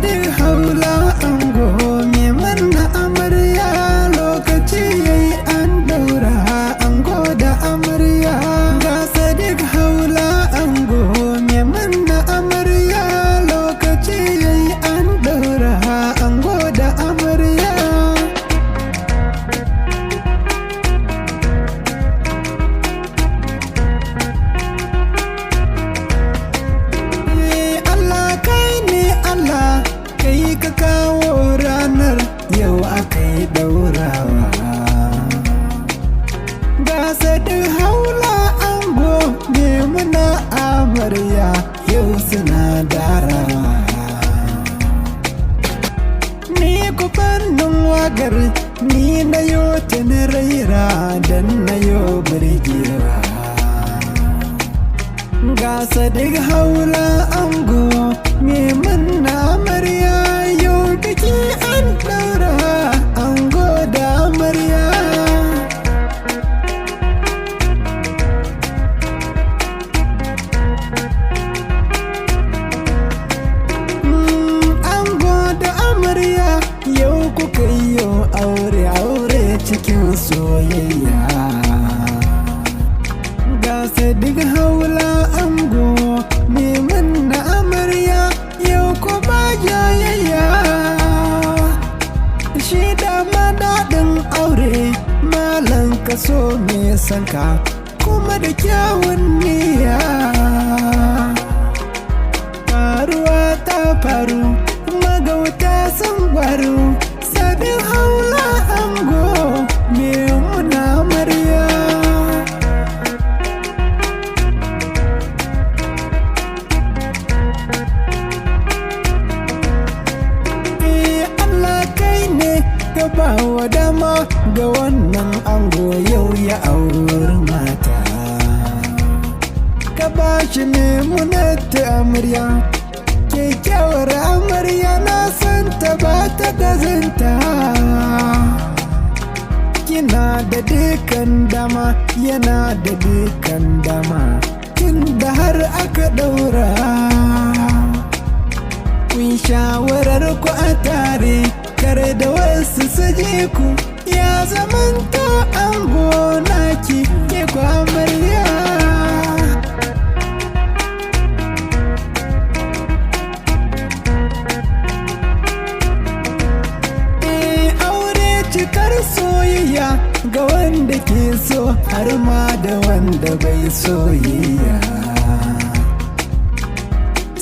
duk haula ango me manna amarya lokaci yayi an daura ango da amarya ga sadiq haula ango me manna amarya lokaci yayi an daura ango da amarya Allah kai ne Allah kai ka kawo ranar yau akai daurawa ga sadiq haula ango me muna amarya yau suna darawa ni ku fannin wagar ni na yo na raira dan na yo birgewa ga sadiq haula ango me manna amarya yau biki an daura ango da amarya ango da amarya yau kuka yi aure cikin soyayya ga sadiq haula ango me manna amarya yau kuma jayayya shi da daɗin aure malan kaso me sanka kuma da kyawun niyya faruwa ta faru magauta sun gwaru sadiq haula ango me muna amarya ba wa dama ga wannan ango yau ya auri mata ka ba shi ne munata amarya kyakkyawar amarya na santa ba ta gazanta kina da dukan dama yana da dukan dama tun da har aka daura kun shawarar ku a tare kare da wasu saje ku ya zamanta ango naki ke ku amarya aure cikar soyayya ga wanda ke so har ma da wanda bai soyayya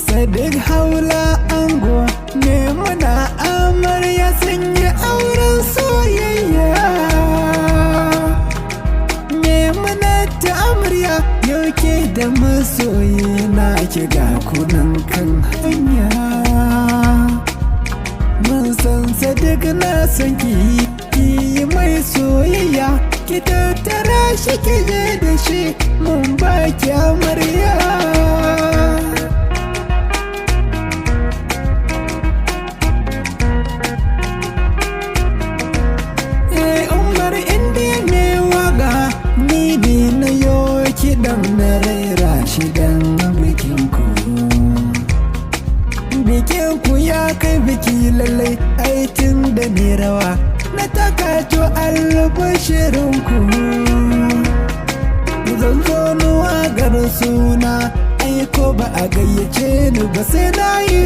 sadiq haula ango me muna amarya sun yi auren soyayya me muna ta amarya yau ke da masoyi na ki ga kunan kan hanya mun san sadiq na san ki yi mai soyayya ki tattara shi ki je da shi mun baki amarya kiɗan na raira shi dan bikinku ya kai biki lallai aikin da ni rawa na takato albashirinku zan zo nuwa gar suna aiko ba a gayyace ni ba sai na yi